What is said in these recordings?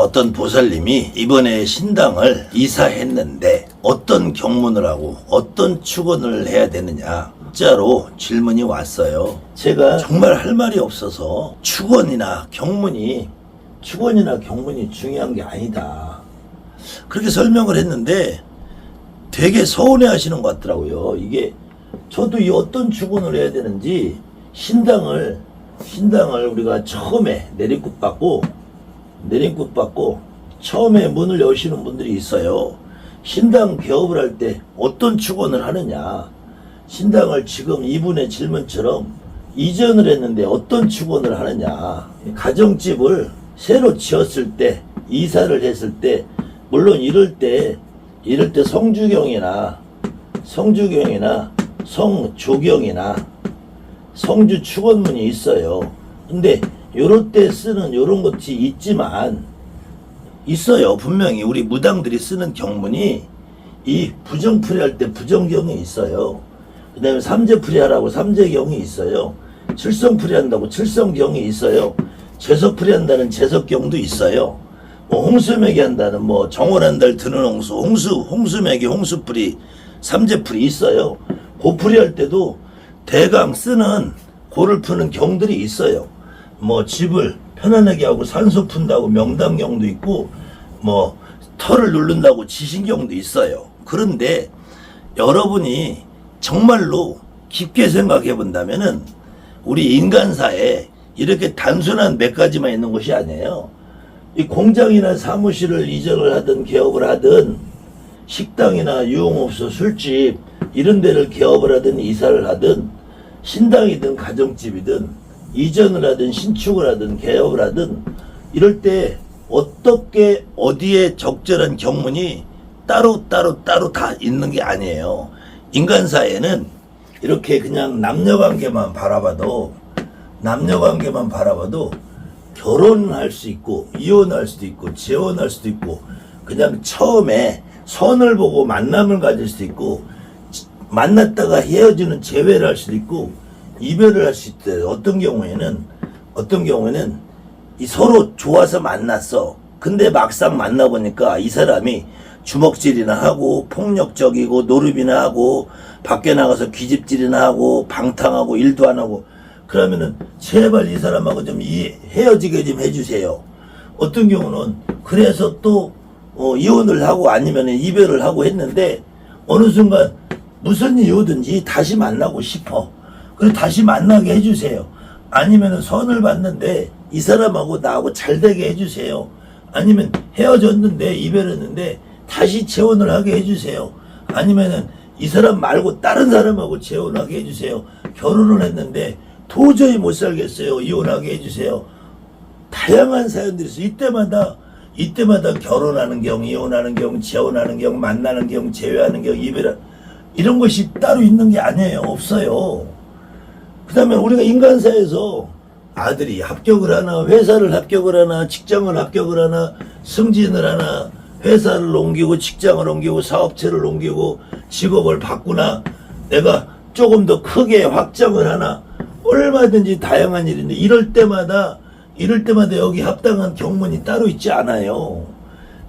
어떤 보살님이 이번에 신당을 이사했는데 어떤 경문을 하고 어떤 축원을 해야 되느냐 진짜로 질문이 왔어요. 제가 정말 할 말이 없어서 축원이나 경문이 중요한 게 아니다, 그렇게 설명을 했는데 되게 서운해 하시는 것 같더라고요. 이게 저도 이 어떤 축원을 해야 되는지 신당을 우리가 처음에 내리굿 받고 처음에 문을 여시는 분들이 있어요. 신당 개업을 할 때 어떤 축원을 하느냐, 신당을 지금 이분의 질문처럼 이전을 했는데 어떤 축원을 하느냐, 가정집을 새로 지었을 때, 이사를 했을 때, 물론 이럴 때 성주경이나 성조경이나 성주 축원문이 있어요. 근데 요럴 때 쓰는 요런 것이 있지만 있어요. 분명히 우리 무당들이 쓰는 경문이 이 부정풀이 할 때 부정경이 있어요. 그 다음에 삼재풀이 하라고 삼재경이 있어요. 칠성풀이 한다고 칠성경이 있어요. 재석풀이 한다는 재석경도 있어요. 뭐 홍수매기 한다는 뭐 정월한달 드는 홍수매기 홍수풀이 삼재풀이 있어요. 고풀이 할 때도 대강 쓰는 고를 푸는 경들이 있어요. 뭐 집을 편안하게 하고 산소 푼다고 명당경도 있고 뭐 털을 누른다고 지신경도 있어요. 그런데 여러분이 정말로 깊게 생각해 본다면은 우리 인간사에 이렇게 단순한 몇 가지만 있는 것이 아니에요. 이 공장이나 사무실을 이전을 하든 개업을 하든 식당이나 유흥업소 술집 이런 데를 개업을 하든 이사를 하든 신당이든 가정집이든 이전을 하든 신축을 하든 개업을 하든 이럴 때 어떻게 어디에 적절한 경문이 따로 다 있는 게 아니에요. 인간사에는 이렇게 그냥 남녀관계만 바라봐도 결혼할 수 있고 이혼할 수도 있고 재혼할 수도 있고 그냥 처음에 선을 보고 만남을 가질 수도 있고 만났다가 헤어지는 재회를 할 수도 있고 이별을 할 수 있대요. 어떤 경우에는 이 서로 좋아서 만났어. 근데 막상 만나보니까 이 사람이 주먹질이나 하고 폭력적이고 노름이나 하고 밖에 나가서 귀집질이나 하고 방탕하고 일도 안 하고 그러면은 제발 이 사람하고 좀 헤어지게 좀 해주세요. 어떤 경우는 그래서 또 이혼을 하고 아니면 이별을 하고 했는데 어느 순간 무슨 이유든지 다시 만나고 싶어. 그래서 다시 만나게 해주세요. 아니면 선을 봤는데 이 사람하고 나하고 잘 되게 해주세요. 아니면 헤어졌는데 이별했는데 다시 재혼을 하게 해주세요. 아니면은 이 사람 말고 다른 사람하고 재혼하게 해주세요. 결혼을 했는데 도저히 못 살겠어요. 이혼하게 해주세요. 다양한 사연들이 있어요. 이때마다 결혼하는 경, 이혼하는 경, 재혼하는 경, 만나는 경, 재회하는 경, 이런 것이 따로 있는 게 아니에요. 없어요. 그 다음에 우리가 인간사에서 아들이 합격을 하나, 회사를 합격을 하나, 직장을 합격을 하나, 승진을 하나, 회사를 옮기고, 직장을 옮기고, 사업체를 옮기고, 직업을 바꾸나, 내가 조금 더 크게 확장을 하나, 얼마든지 다양한 일인데, 이럴 때마다 여기 합당한 경문이 따로 있지 않아요.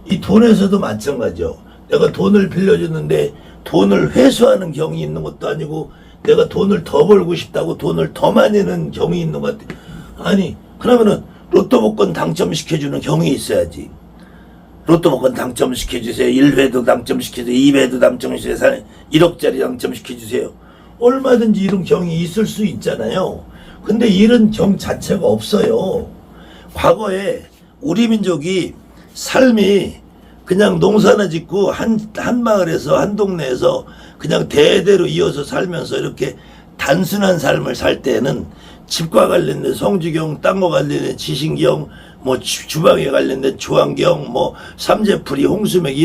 이 돈에서도 마찬가지죠. 내가 돈을 빌려줬는데, 돈을 회수하는 경이 있는 것도 아니고, 내가 돈을 더 벌고 싶다고 돈을 더 많이 내는 경이 있는 것 같아. 아니, 그러면은 로또 복권 당첨시켜주는 경이 있어야지. 로또 복권 당첨시켜주세요. 1회도 당첨시켜주세요. 2회도 당첨시켜주세요. 1억짜리 당첨시켜주세요. 얼마든지 이런 경이 있을 수 있잖아요. 근데 이런 경 자체가 없어요. 과거에 우리 민족이 삶이 그냥 농사나 짓고 한 마을에서 한 동네에서 그냥 대대로 이어서 살면서 이렇게 단순한 삶을 살 때는 집과 관련된 성주경, 땅과 관련된 지신경, 뭐 주방에 관련된 조항경, 뭐 삼재풀이, 홍수맥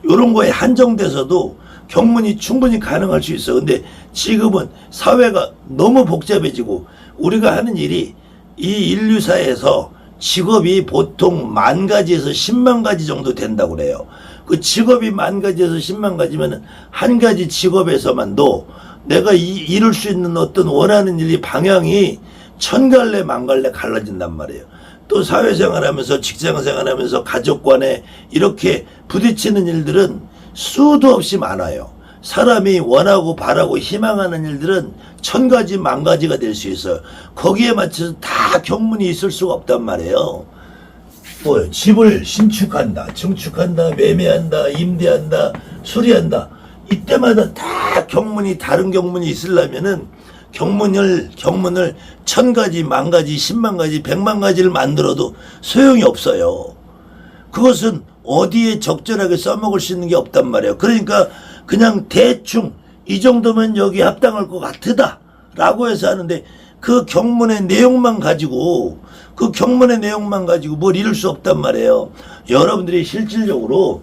요런 거에 한정돼서도 경문이 충분히 가능할 수 있어. 근데 지금은 사회가 너무 복잡해지고 우리가 하는 일이 이 인류사에서 직업이 보통 10,000가지에서 100,000가지 정도 된다고 그래요. 그 직업이 10,000가지에서 100,000가지면은 한 가지 직업에서만도 내가 이룰 수 있는 어떤 원하는 일이 방향이 1000갈래 10,000갈래 갈라진단 말이에요. 또 사회생활하면서 직장생활하면서 가족 간에 이렇게 부딪히는 일들은 수도 없이 많아요. 사람이 원하고 바라고 희망하는 일들은 천 가지 만 가지가 될 수 있어요. 거기에 맞춰서 다 경문이 있을 수가 없단 말이에요. 뭐 집을 신축한다, 증축한다, 매매한다, 임대한다, 수리한다. 이때마다 다 경문이 다른 경문이 있으려면은 경문을 천 가지, 만 가지, 10만 가지, 100만 가지를 만들어도 소용이 없어요. 그것은 어디에 적절하게 써먹을 수 있는 게 없단 말이에요. 그러니까 그냥 대충 이 정도면 여기 합당할 것 같으다 라고 해서 하는데 그 경문의 내용만 가지고 뭘 이룰 수 없단 말이에요. 여러분들이 실질적으로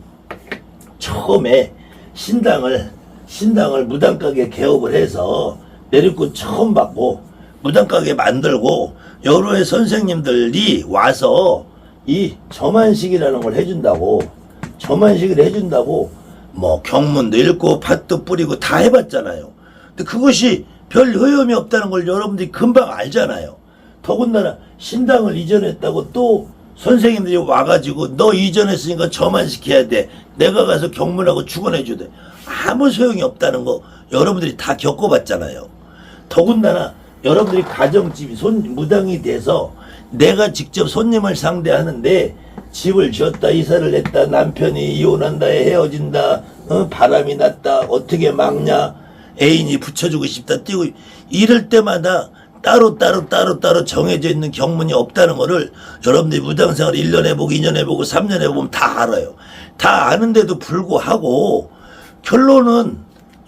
처음에 신당을 무당가게 개업을 해서 내리꾼 처음 받고 무당가게 만들고 여러 해 선생님들이 와서 이 점안식이라는 걸 해준다고 뭐 경문도 읽고 팥도 뿌리고 다 해봤잖아요. 근데 그것이 별 효험이 없다는 걸 여러분들이 금방 알잖아요. 더군다나 신당을 이전했다고 또 선생님들이 와가지고 너 이전했으니까 점안시켜야 돼. 내가 가서 경문하고 축원해주대. 아무 소용이 없다는 거 여러분들이 다 겪어봤잖아요. 더군다나 여러분들이 가정집이 무당이 돼서 내가 직접 손님을 상대하는데 집을 지었다, 이사를 했다, 남편이 이혼한다, 헤어진다, 바람이 났다, 어떻게 막냐, 애인이 붙여주고 싶다, 뛰고, 이럴 때마다 따로 정해져 있는 경문이 없다는 거를 여러분들이 무당생활 1년 해보고 2년 해보고 3년 해보면 다 알아요. 다 아는데도 불구하고 결론은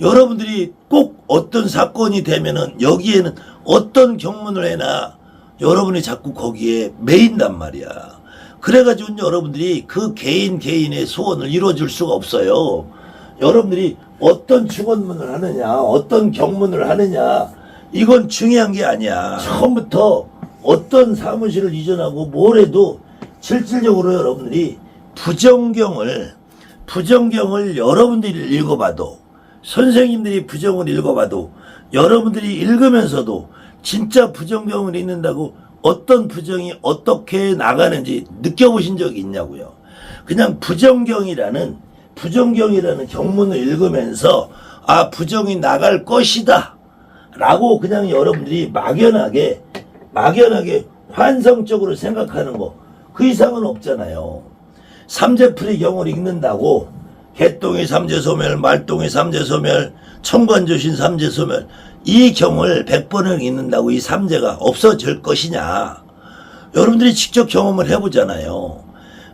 여러분들이 꼭 어떤 사건이 되면은 여기에는 어떤 경문을 해나 여러분이 자꾸 거기에 매인단 말이야. 그래가지고 여러분들이 그 개인의 소원을 이루어줄 수가 없어요. 여러분들이 어떤 축원문을 하느냐, 어떤 경문을 하느냐, 이건 중요한 게 아니야. 처음부터 어떤 사무실을 이전하고 뭘 해도 실질적으로 여러분들이 부정경을 여러분들이 읽어봐도, 선생님들이 부정을 읽어봐도, 여러분들이 읽으면서도 진짜 부정경을 읽는다고 어떤 부정이 어떻게 나가는지 느껴보신 적이 있냐고요. 그냥 부정경이라는 경문을 읽으면서 아, 부정이 나갈 것이다 라고 그냥 여러분들이 막연하게 환성적으로 생각하는 거, 그 이상은 없잖아요. 삼재풀이 경을 읽는다고 개똥이 삼재소멸, 말똥이 삼재소멸, 청관조신 삼재소멸, 이 경을 100번을 읽는다고 이 삼재가 없어질 것이냐. 여러분들이 직접 경험을 해보잖아요.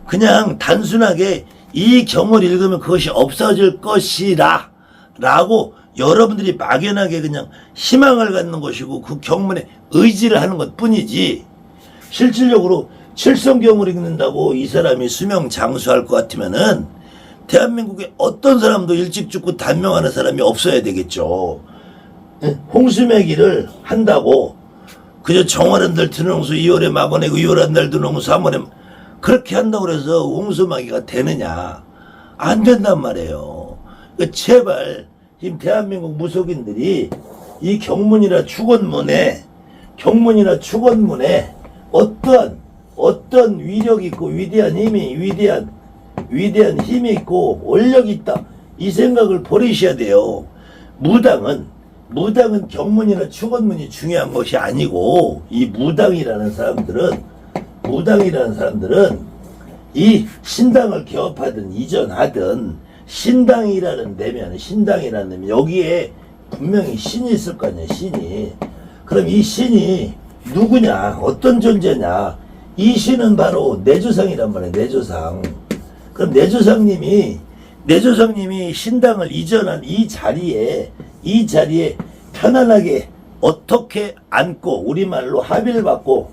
그냥 단순하게 이 경을 읽으면 그것이 없어질 것이라 라고 여러분들이 막연하게 그냥 희망을 갖는 것이고 그 경문에 의지를 하는 것 뿐이지, 실질적으로 칠성경을 읽는다고 이 사람이 수명 장수할 것 같으면은 대한민국에 어떤 사람도 일찍 죽고 단명하는 사람이 없어야 되겠죠. 홍수매기를 한다고 그저 정월한 달 드는 홍수 2월에 막아내고 2월한 달 드는 홍수 3월에 그렇게 한다고 해서 홍수마귀가 되느냐? 안 된단 말이에요. 그러니까 제발 지금 대한민국 무속인들이 이 경문이나 축원문에 어떤 위력이 있고 위대한 힘이 있고 원력이 있다, 이 생각을 버리셔야 돼요. 무당은 경문이나 축원문이 중요한 것이 아니고, 이 무당이라는 사람들은 이 신당을 개업하든 이전하든 신당이라는 데면 여기에 분명히 신이 있을 거 아니야, 신이. 그럼 이 신이 누구냐, 어떤 존재냐? 이 신은 바로 내조상이란 말이야, 내조상. 그럼 내조상님이 신당을 이전한 이 자리에 편안하게 어떻게 앉고 우리말로 합의를 받고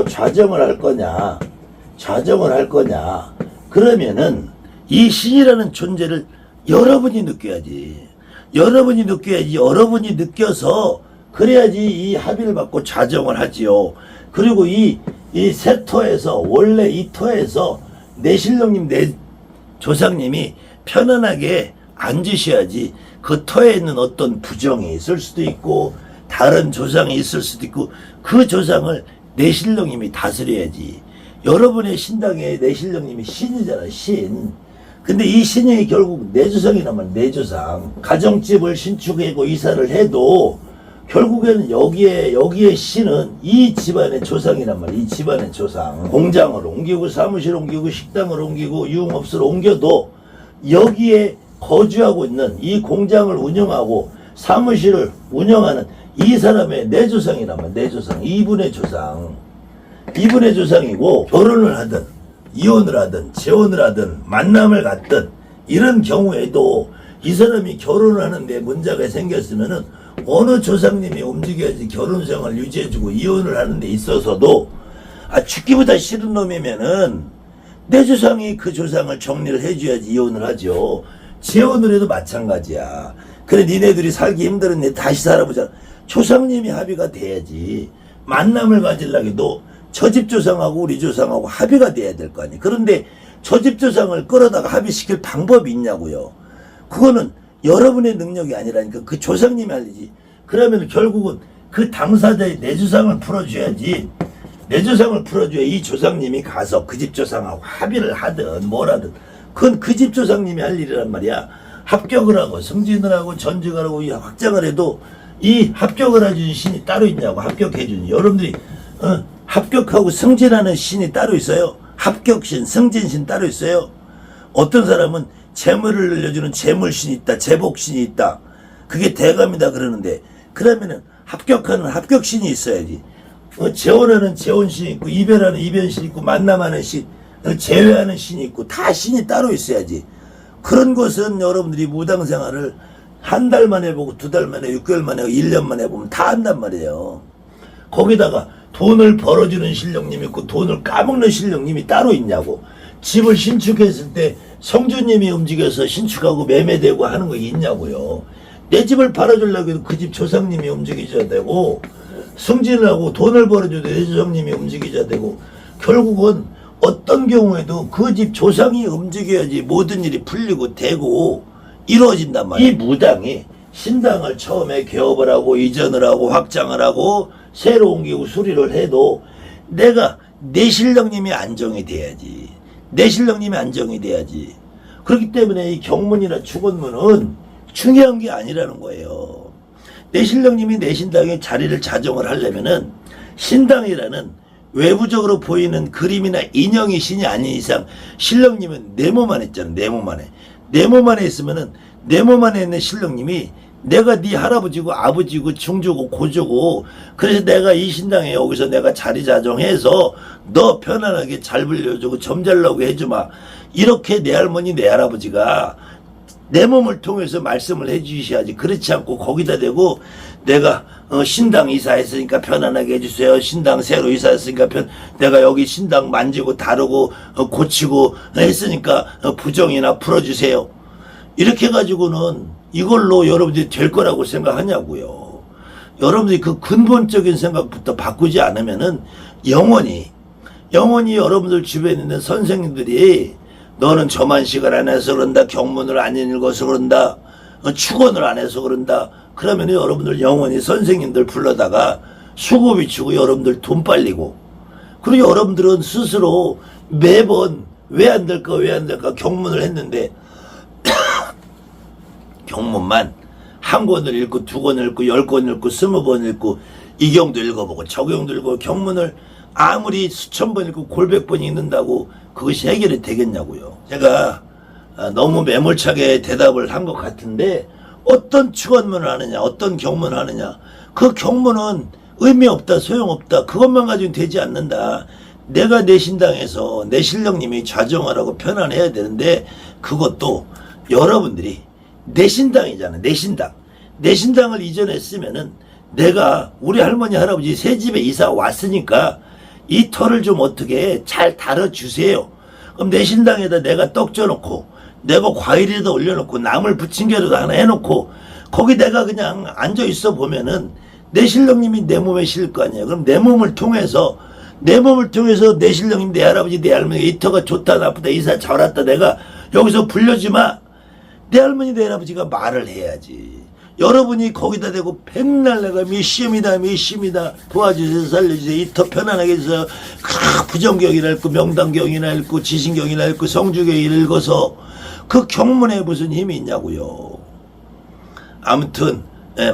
좌정을 할 거냐. 그러면은 이 신이라는 존재를 여러분이 느껴야지. 여러분이 느껴서 그래야지 이 합의를 받고 좌정을 하지요. 그리고 이 세 터에서, 원래 이 터에서 내신령님, 내 조상님이 편안하게 앉으셔야지. 그 터에 있는 어떤 부정이 있을 수도 있고 다른 조상이 있을 수도 있고 그 조상을 내 신령님이 다스려야지. 여러분의 신당에 내 신령님이 신이잖아, 신. 근데 이 신이 결국 내 조상이라면 내 조상. 가정집을 신축하고 이사를 해도 결국에는 여기에 신은 이 집안의 조상이란 말이야. 이 집안의 조상. 공장을 옮기고 사무실 옮기고 식당을 옮기고 유흥업소를 옮겨도 여기에 거주하고 있는 이 공장을 운영하고 사무실을 운영하는 이 사람의 내 조상이라면 내 조상. 이분의 조상. 이분의 조상이고 결혼을 하든 이혼을 하든 재혼을 하든 만남을 갖든 이런 경우에도 이 사람이 결혼을 하는데 문제가 생겼으면은 어느 조상님이 움직여야지 결혼 생활을 유지해주고 이혼을 하는 데 있어서도 죽기보다 싫은 놈이면은 내 조상이 그 조상을 정리를 해줘야지 이혼을 하죠. 재혼을 해도 마찬가지야. 그래 니네들이 살기 힘들었네 다시 살아보자. 조상님이 합의가 돼야지. 만남을 가지려고 저 집 조상하고 우리 조상하고 합의가 돼야 될 거 아니에요. 그런데 저 집 조상을 끌어다가 합의시킬 방법이 있냐고요. 그거는 여러분의 능력이 아니라니까 그 조상님이 알리지. 그러면 결국은 그 당사자의 내 조상을 풀어줘야지. 내 조상을 풀어줘야 이 조상님이 가서 그 집 조상하고 합의를 하든 뭘 하든 그건 그 집 조상님이 할 일이란 말이야. 합격을 하고 승진을 하고 전직을 하고 확장을 해도 이 합격을 해주는 신이 따로 있냐고. 합격해주는 여러분들이 합격하고 승진하는 신이 따로 있어요. 합격신, 승진신 따로 있어요. 어떤 사람은 재물을 늘려주는 재물신이 있다. 재복신이 있다. 그게 대감이다 그러는데 그러면은 합격하는 합격신이 있어야지. 재혼하는 재혼신이 있고 이별하는 이별신이 있고 만남하는 신, 재회하는 신이 있고 다 신이 따로 있어야지. 그런 것은 여러분들이 무당생활을 한 달 만에 보고 2달 만에 6개월 만에 1년 만에 보면 다 한단 말이에요. 거기다가 돈을 벌어주는 신령님이 있고 돈을 까먹는 신령님이 따로 있냐고. 집을 신축했을 때 성주님이 움직여서 신축하고 매매되고 하는 거 있냐고요. 내 집을 팔아주려고 해도 그 집 조상님이 움직이셔야 되고 승진을 하고 돈을 벌어줘도 내 조상님이 움직이셔야 되고 결국은 어떤 경우에도 그 집 조상이 움직여야지 모든 일이 풀리고 되고 이루어진단 말이에요. 이 무당이 신당을 처음에 개업을 하고 이전을 하고 확장을 하고 새로 옮기고 수리를 해도 내가 내 신령님이 안정이 돼야지. 내 신령님이 안정이 돼야지. 그렇기 때문에 이 경문이나 축원문은 중요한 게 아니라는 거예요. 내 신령님이 내 신당에 자리를 자정을 하려면은 신당이라는 외부적으로 보이는 그림이나 인형이 신이 아닌 이상 신령님은 내 몸 안에 있잖아. 내 몸 안에. 내 몸 안에 있으면은 내 몸 안에 있는 신령님이 내가 네 할아버지고 아버지고 중조고 고조고 그래서 내가 이 신당에 여기서 내가 자리 자정해서 너 편안하게 잘 불려주고 점잘 나오게 해주마. 이렇게 내 할머니 내 할아버지가 내 몸을 통해서 말씀을 해주셔야지. 그렇지 않고 거기다 대고 내가 신당 이사했으니까 편안하게 해주세요. 신당 새로 이사했으니까 내가 여기 신당 만지고 다루고 고치고 했으니까 부정이나 풀어주세요. 이렇게 해가지고는 이걸로 여러분들이 될 거라고 생각하냐고요. 여러분들이 그 근본적인 생각부터 바꾸지 않으면은 영원히 여러분들 주변에 있는 선생님들이 너는 저만식을 안 해서 그런다. 경문을 안 읽어서 그런다. 축원을 안 해서 그런다. 그러면 여러분들 영원히 선생님들 불러다가 수고 비추고 여러분들 돈 빨리고 그리고 여러분들은 스스로 매번 왜 안 될까 경문을 했는데 경문만 한 권을 읽고 2권을 읽고 10권 읽고 20번 읽고 이경도 읽어보고 저경도 읽고 경문을 아무리 수천 번 읽고 골백 번 읽는다고 그것이 해결이 되겠냐고요. 제가 너무 매몰차게 대답을 한 것 같은데 어떤 축원문을 하느냐 어떤 경문을 하느냐 그 경문은 의미 없다 소용없다 그것만 가지고는 되지 않는다. 내가 내 신당에서 내 신령님이 좌정하라고 편안해야 되는데 그것도 여러분들이 내 신당이잖아. 내 신당을 이전했으면은 내가 우리 할머니 할아버지 새 집에 이사 왔으니까 이 터를 좀 어떻게 잘 다뤄주세요. 그럼 내 신당에다 내가 떡 쪄놓고 내가 과일에다 올려놓고 나물 부침개라도 하나 해놓고 거기 내가 그냥 앉아있어 보면은 내 신령님이 내 몸에 실을 거 아니에요. 그럼 내 몸을 통해서 내 신령님 내 할아버지 내 할머니 이 터가 좋다 나쁘다 이사 잘 왔다 내가 여기서 불려주마. 내 할머니 내 할아버지가 말을 해야지. 여러분이 거기다 대고 백날 내가 미시입니다 도와주세요 살려주세요 이터 편안하게 해서 부정경이라 읽고 명당경이나 읽고 지신경이나 읽고 성주경이나 읽어서 그 경문에 무슨 힘이 있냐고요. 아무튼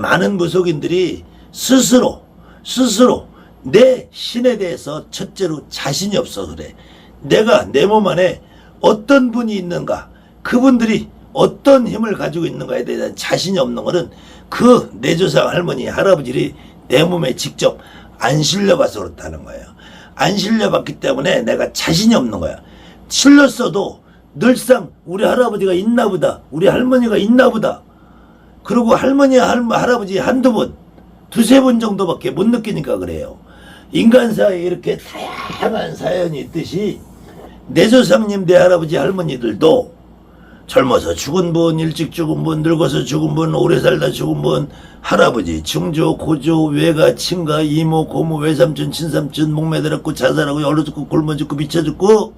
많은 무속인들이 스스로 내 신에 대해서 첫째로 자신이 없어서 그래. 내가 내 몸 안에 어떤 분이 있는가, 그분들이 어떤 힘을 가지고 있는가에 대한 자신이 없는 것은 그 내 조상 할머니 할아버지들이 내 몸에 직접 안 실려봐서 그렇다는 거예요. 안 실려봤기 때문에 내가 자신이 없는 거야. 실렸어도 늘상 우리 할아버지가 있나 보다, 우리 할머니가 있나 보다, 그리고 할머니 할아버지 한두 번, 두세 번 정도밖에 못 느끼니까 그래요. 인간사에 이렇게 다양한 사연이 있듯이 내 조상님 내 할아버지 할머니들도 젊어서 죽은 분, 일찍 죽은 분, 늙어서 죽은 분, 오래 살다 죽은 분, 할아버지, 증조, 고조, 외가, 친가, 이모, 고모, 외삼촌, 친삼촌, 목매달았고 자살하고 얼어 죽고 굶어 죽고 미쳐 죽고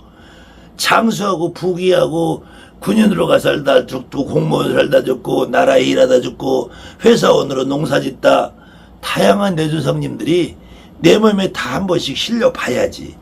장수하고 부귀하고 군인으로 가 살다 죽고 공무원 살다 죽고 나라에 일하다 죽고 회사원으로 농사짓다, 다양한 내 조상님들이 내 몸에 다 한 번씩 실려봐야지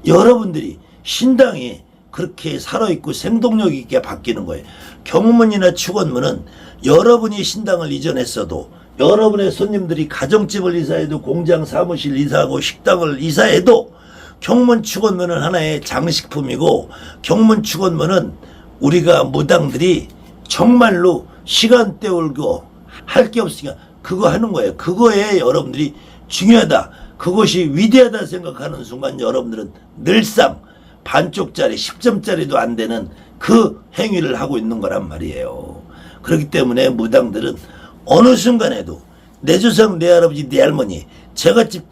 여러분들이 신당이 그렇게 살아있고 생동력 있게 바뀌는 거예요. 경문이나 축원문은 여러분이 신당을 이전했어도, 여러분의 손님들이 가정집을 이사해도, 공장 사무실 이사하고 식당을 이사해도 경문 축원문은 하나의 장식품이고, 경문 축원문은 우리가 무당들이 정말로 시간 때우고 할 게 없으니까 그거 하는 거예요. 그거에 여러분들이 중요하다, 그것이 위대하다 생각하는 순간 여러분들은 늘상 반쪽짜리 10점짜리도 안 되는 그 행위를 하고 있는 거란 말이에요. 그렇기 때문에 무당들은 어느 순간에도 내 조상 내 할아버지 내 할머니, 제갓집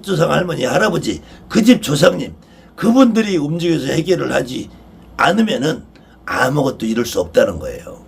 조상 할머니 할아버지, 그 집 조상님, 그분들이 움직여서 해결을 하지 않으면은 아무것도 이룰 수 없다는 거예요.